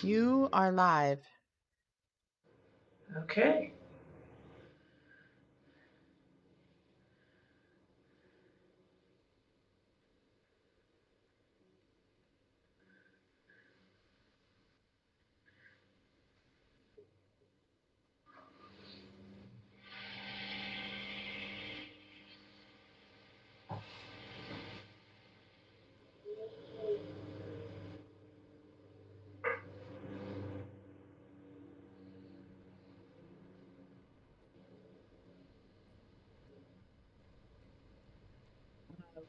You are live. Okay.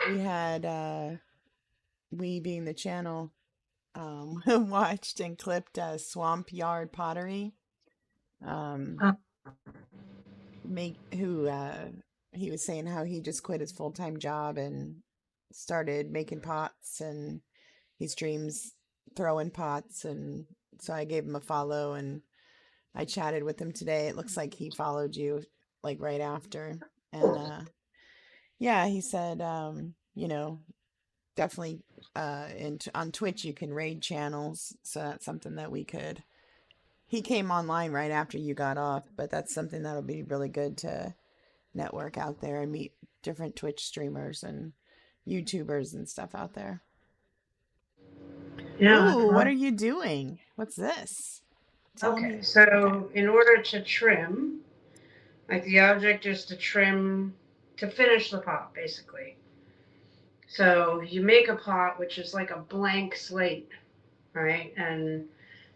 We had we being the channel watched and clipped Swamp Yard Pottery. Um Uh, make who he was saying how he just quit his full-time job and started making pots, and he streams throwing pots, and so I gave him a follow and I chatted with him today. It looks like he followed you like right after. And yeah, he said definitely on Twitch you can raid channels, so that's something that we could. He came online right after you got off, but that's something that'll be really good to network out there and meet different Twitch streamers and YouTubers and stuff out there. yeah. Ooh, what are you doing? What's this? Tell Okay. me. Okay. So, in order to trim, like the object is to trim, to finish the pot, basically. So, you make a pot which is like a blank slate, right? And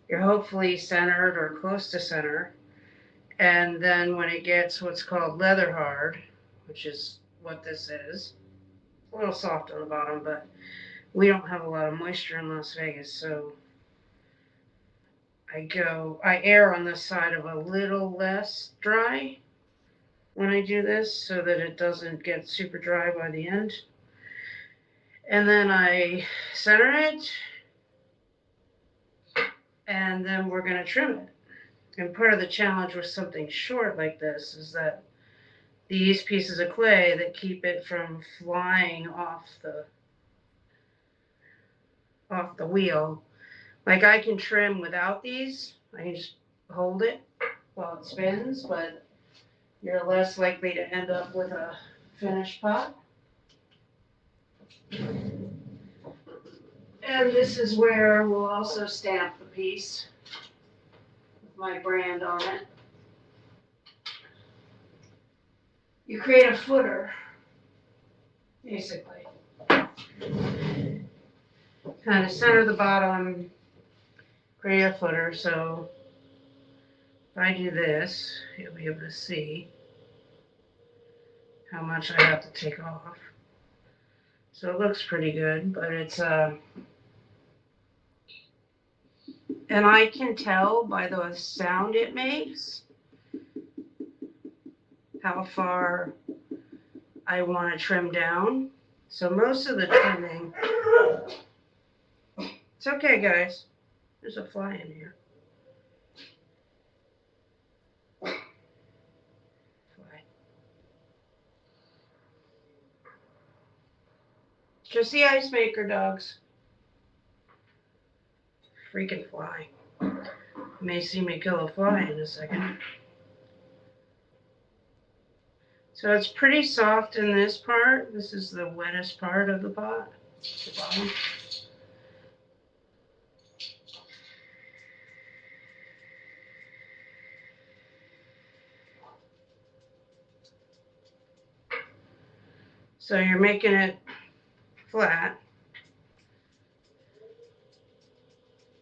you're hopefully centered or close to center. And then when it gets what's called leather hard, which is what this is, a little soft on the bottom, but we don't have a lot of moisture in Las Vegas, so I err on the side of a little less dry when I do this so that it doesn't get super dry by the end. And then I center it, and then we're going to trim it. And part of the challenge with something short like this is that these pieces of clay that keep it from flying off the wheel. Like I can trim without these. I can just hold it while it spins, but you're less likely to end up with a finished pot. And this is where we'll also stamp the piece with my brand on it. You create a footer, basically. Kind of center the bottom, create a footer. So if I do this, you'll be able to see how much I have to take off. So it looks pretty good, but it's and I can tell by the sound it makes how far I want to trim down. So most of the trimming, it's okay, guys. There's a fly in here. Fly. Just the ice maker, dogs. Freaking fly. You may see me kill a fly in a second. So it's pretty soft in this part. This is the wettest part of the pot, the bottom. So you're making it flat.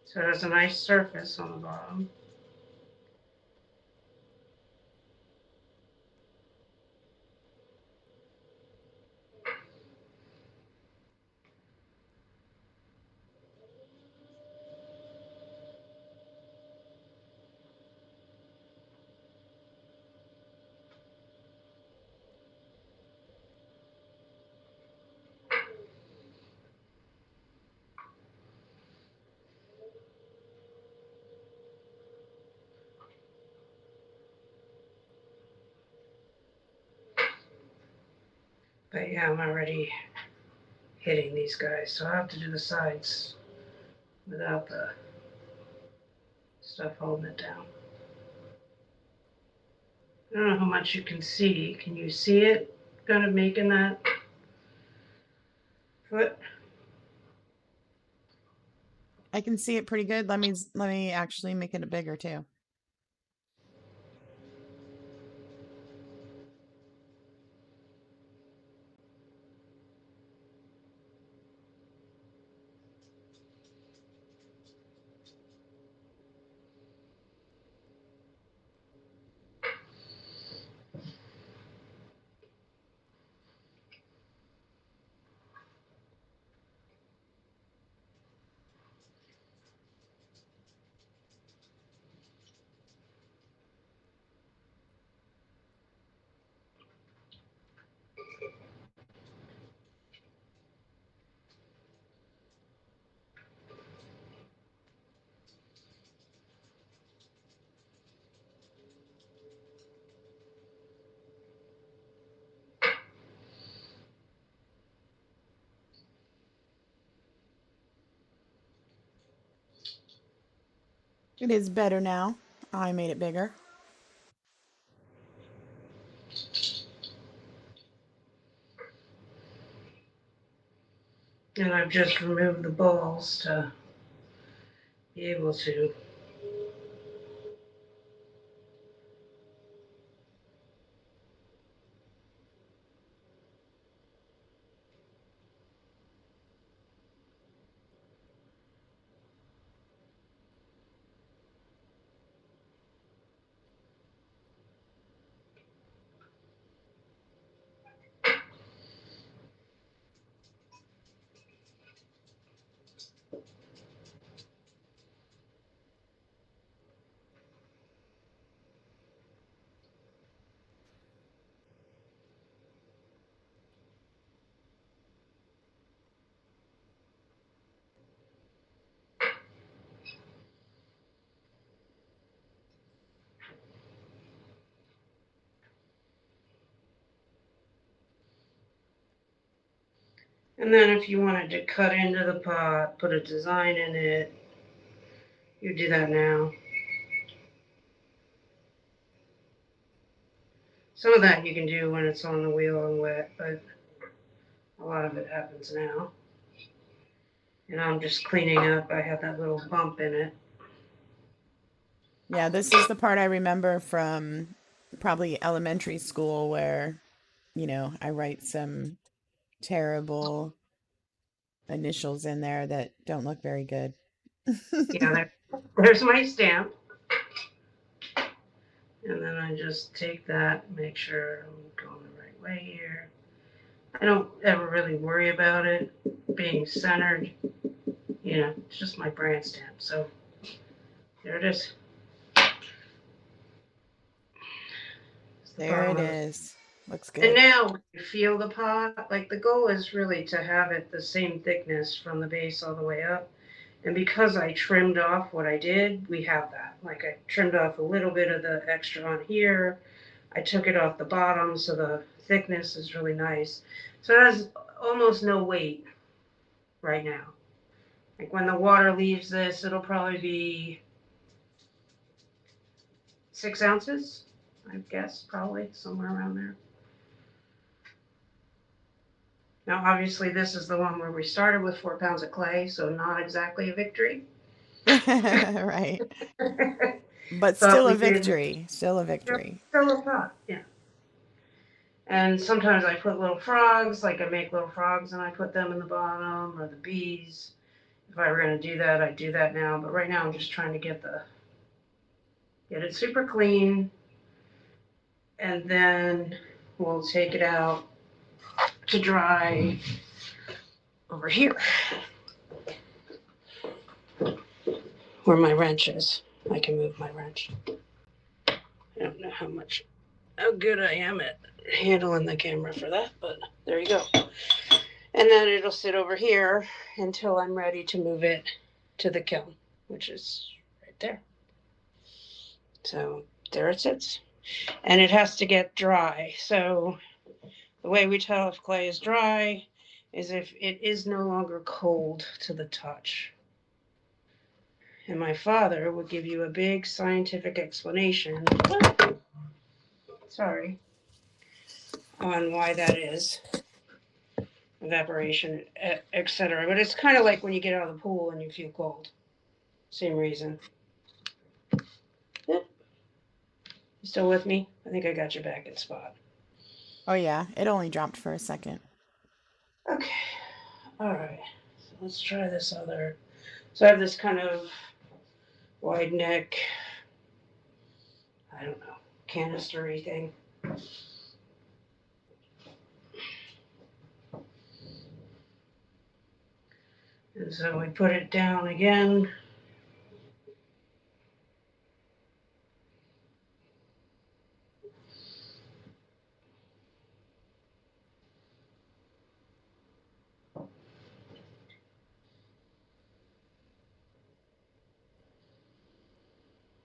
So it has a nice surface on the bottom. But yeah, I'm already hitting these guys. So I have to do the sides without the stuff holding it down. I don't know how much you can see. Can you see it kind of making that foot? I can see it pretty good. Let me actually make it a bigger too. It is better now. I made it bigger. And I've just removed the balls to be able to. And then if you wanted to cut into the pot, put a design in it, you do that now. Some of that you can do when it's on the wheel and wet, but a lot of it happens now. And I'm just cleaning up. I had that little bump in it. Yeah, this is the part I remember from probably elementary school where, I write some terrible initials in there that don't look very good. Yeah, there's my stamp. And then I just take that, make sure I'm going the right way here. I don't ever really worry about it being centered. It's just my brand stamp. So there it is. There it is. Looks And good. now when you feel the pot, like the goal is really to have it the same thickness from the base all the way up. And because I trimmed off what I did, we have that. Like I trimmed off a little bit of the extra on here. I took it off the bottom, so the thickness is really nice. So it has almost no weight right now. Like when the water leaves this, it'll probably be 6 ounces, I guess, probably somewhere around there. Now, obviously, this is the one where we started with 4 pounds of clay, so not exactly a victory. Right. But But still we a did victory. Still a victory. still a pot, yeah. And sometimes I put little frogs, like I make little frogs and I put them in the bottom, or the bees. If I were going to do that, I'd do that now. But right now, I'm just trying to get it super clean, and then we'll take it out to dry over here, where my wrench is. I can move my wrench. I don't know how good I am at handling the camera for that, but there you go. And then it'll sit over here until I'm ready to move it to the kiln, which is right there. So there it sits. And it has to get dry. So the way we tell if clay is dry is if it is no longer cold to the touch. And my father would give you a big scientific explanation. Sorry. On why that is. Evaporation, etc. But it's kind of like when you get out of the pool and you feel cold. Same reason. Yep. You still with me? I think I got you back in spot. Oh yeah, it only dropped for a second. Okay. All right. So let's try this other. So I have this kind of wide neck, I don't know, canistery thing. And so we put it down again.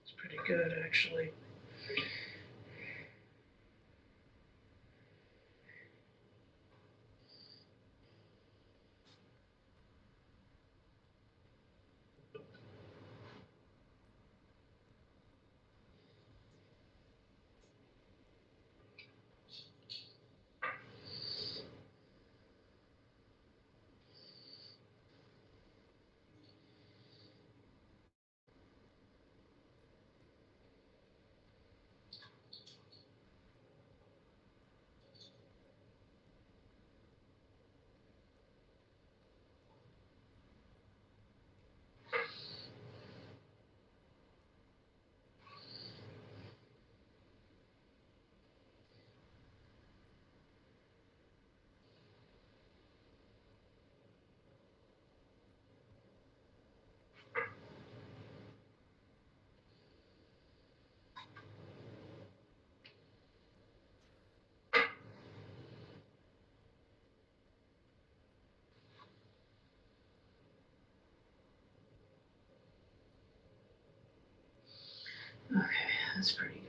It's pretty good, actually. Okay, that's pretty